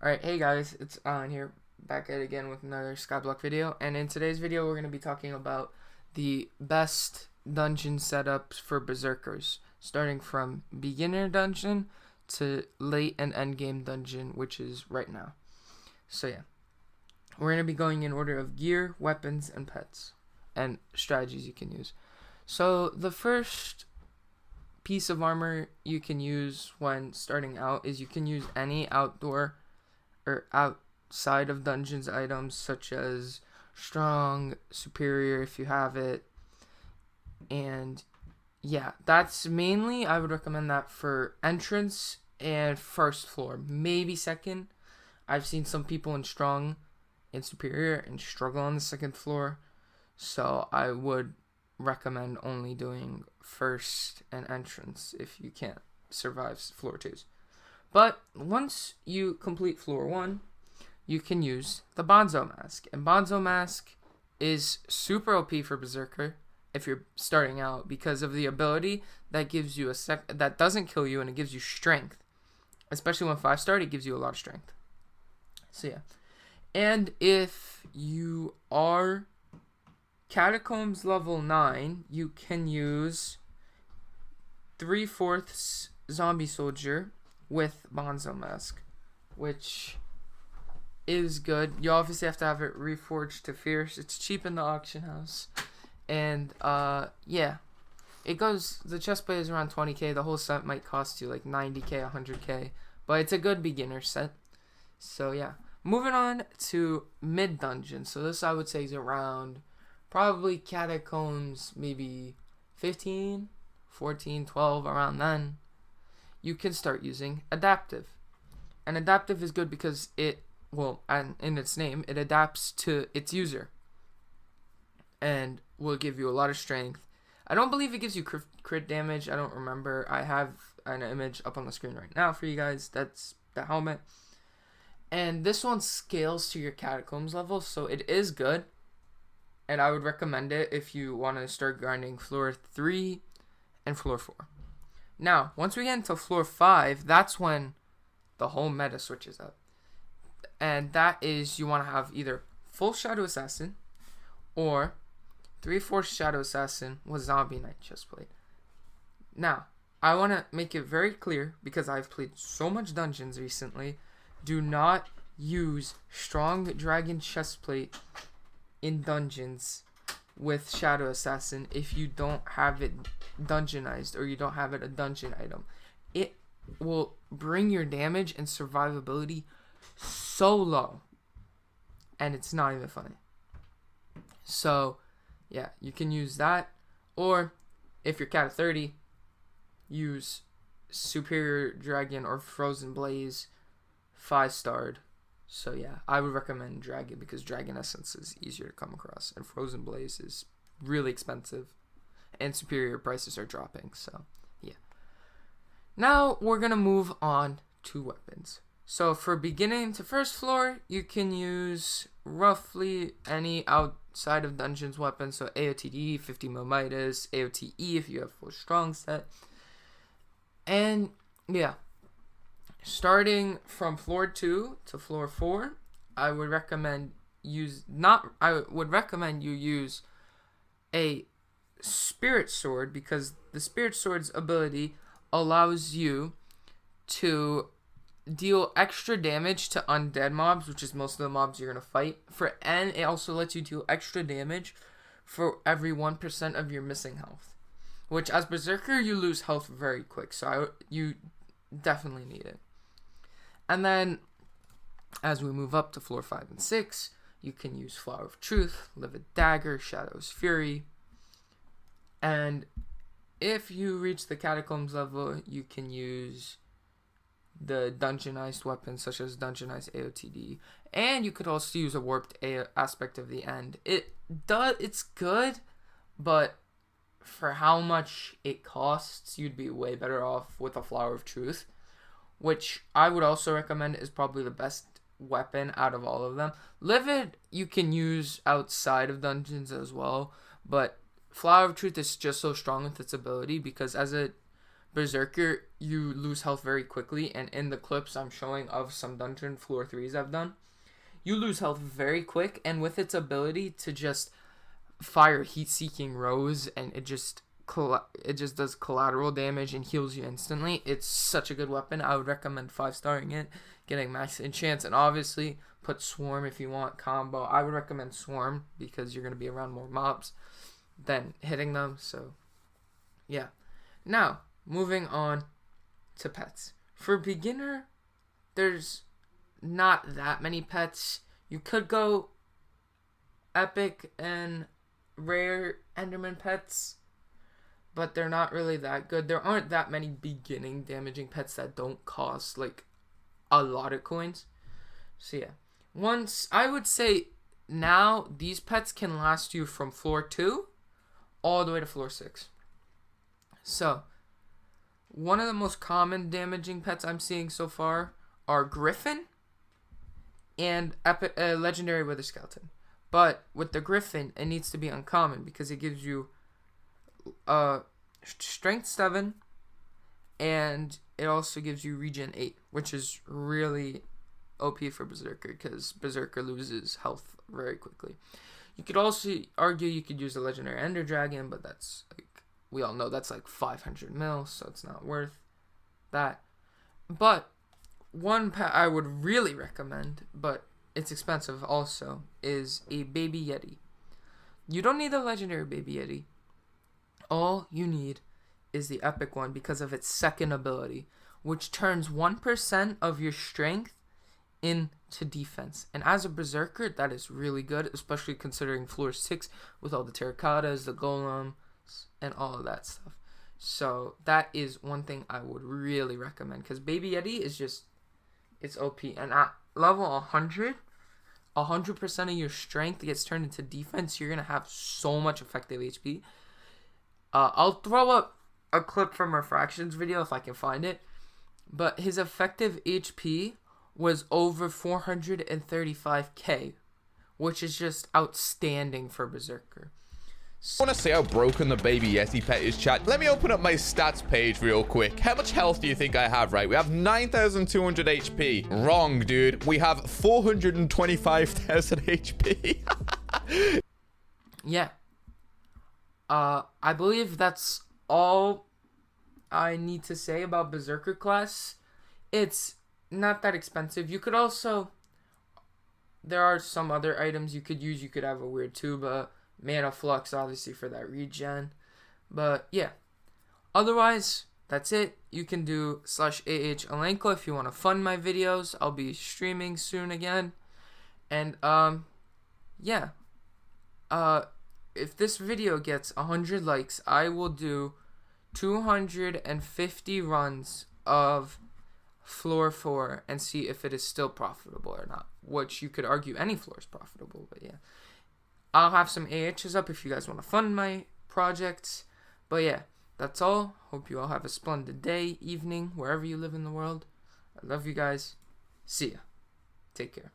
Alright, hey guys, it's Alan here, back at it again with another Skyblock video, and in today's video we're going to be talking about the best dungeon setups for Berserkers, starting from beginner dungeon to late and endgame dungeon, which is right now. So yeah, we're going to be going in order of gear, weapons, and pets, and strategies you can use. So the first piece of armor you can use when starting out is you can use any outdoor or outside of dungeons items such as strong, superior if you have it, and yeah, that's mainly, I would recommend that for entrance and first floor, maybe second. I've seen some people in strong and superior and struggle on the second floor, so I would recommend only doing first and entrance if you can't survive floor 2s. But once you complete floor 1, you can use the Bonzo Mask. And Bonzo Mask is super OP for Berserker if you're starting out because of the ability that gives you that doesn't kill you, and it gives you strength. Especially when 5-star, it gives you a lot of strength. So yeah. And if you are Catacombs level 9, you can use 3/4 Zombie Soldier with Bonzo Mask, which is good. You obviously have to have it reforged to Fierce. It's cheap in the auction house. And yeah, it goes, the chest plate is around 20k. The whole set might cost you like 90k, 100k, but it's a good beginner set. So yeah, moving on to mid dungeon. So this I would say is around probably Catacombs maybe 15, 14, 12, around then. You can start using adaptive. And adaptive is good because it, well, and in its name, it adapts to its user and will give you a lot of strength. I don't believe it gives you crit damage. I don't remember. I have an image up on the screen right now for you guys. That's the helmet. And this one scales to your Catacombs level, so it is good. And I would recommend it if you want to start grinding floor 3 and floor 4. Now, once we get into floor 5, that's when the whole meta switches up. And that is, you want to have either full Shadow Assassin or 3/4 Shadow Assassin with Zombie Knight chestplate. Now, I want to make it very clear, because I've played so much dungeons recently, do not use Strong Dragon chestplate in dungeons with Shadow Assassin if you don't have it dungeonized or you don't have it a dungeon item. It will bring your damage and survivability so low, and it's not even funny. So yeah, you can use that, or if you're Cat 30, use Superior Dragon or Frozen Blaze 5-starred. So yeah, I would recommend Dragon because Dragon Essence is easier to come across, and Frozen Blaze is really expensive, and superior prices are dropping. So yeah. Now we're gonna move on to weapons. So for beginning to first floor, you can use roughly any outside of dungeons weapon. So AOTD, 50 mil Midas, AOTE if you have full strong set, and yeah. Starting from floor 2 to floor 4, I would recommend you use a Spirit Sword, because the Spirit Sword's ability allows you to deal extra damage to undead mobs, which is most of the mobs you're going to fight. And it also lets you deal extra damage for every 1% of your missing health, which as Berserker you lose health very quick, so you definitely need it. And then, as we move up to floor 5 and 6, you can use Flower of Truth, Livid Dagger, Shadow's Fury. And if you reach the Catacombs level, you can use the dungeonized weapons, such as dungeonized AOTD. And you could also use a warped aspect of the end. It's good, but for how much it costs, you'd be way better off with a Flower of Truth, which I would also recommend is probably the best weapon out of all of them. Livid you can use outside of dungeons as well, but Flower of Truth is just so strong with its ability, because as a Berserker, you lose health very quickly, and in the clips I'm showing of some dungeon floor 3s I've done, you lose health very quick, and with its ability to just fire heat-seeking rows, and it just does collateral damage and heals you instantly. It's such a good weapon. I would recommend 5-starring it, getting max enchants, and obviously put Swarm if you want combo. I would recommend Swarm because you're going to be around more mobs than hitting them. So yeah. Now moving on to pets. For beginner, there's not that many pets. You could go epic and rare Enderman pets, but they're not really that good. There aren't that many beginning damaging pets that don't cost like a lot of coins. So yeah, I would say now these pets can last you from floor 2 all the way to floor 6. So one of the most common damaging pets I'm seeing so far are Griffin and Legendary Wither Skeleton. But with the Griffin, it needs to be uncommon because it gives you Strength 7, and it also gives you Regen 8, which is really OP for Berserker because Berserker loses health very quickly. You could also argue you could use a Legendary Ender Dragon, but that's like, we all know that's like 500 mil, so it's not worth that. But one pet I would really recommend, but it's expensive also, is a Baby Yeti. You don't need a Legendary Baby Yeti. All you need is the epic one because of its second ability, which turns 1% of your strength into defense. And as a Berserker, that is really good, especially considering floor 6 with all the terracottas, the golems, and all of that stuff. So that is one thing I would really recommend because Baby Yeti is just, it's OP. And at level 100, 100% of your strength gets turned into defense. You're going to have so much effective HP. I'll throw up a clip from our fractions video if I can find it. But his effective HP was over 435k, which is just outstanding for Berserker. I want to see how broken the Baby Yeti pet is, chat. Let me open up my stats page real quick. How much health do you think I have, right? We have 9,200 HP. Wrong, dude. We have 425,000 HP. Yeah. I believe that's all I need to say about Berserker class. It's not that expensive. You could also, there are some other items you could use. You could have a weird tuba, mana flux obviously for that regen, but yeah, otherwise that's it. You can do /AH Alenko if you want to fund my videos. I'll be streaming soon again, and yeah, if this video gets 100 likes, I will do 250 runs of floor 4 and see if it is still profitable or not, which you could argue any floor is profitable, but yeah. I'll have some AHs up if you guys want to fund my projects. But yeah, that's all. Hope you all have a splendid day, evening, wherever you live in the world. I love you guys. See ya. Take care.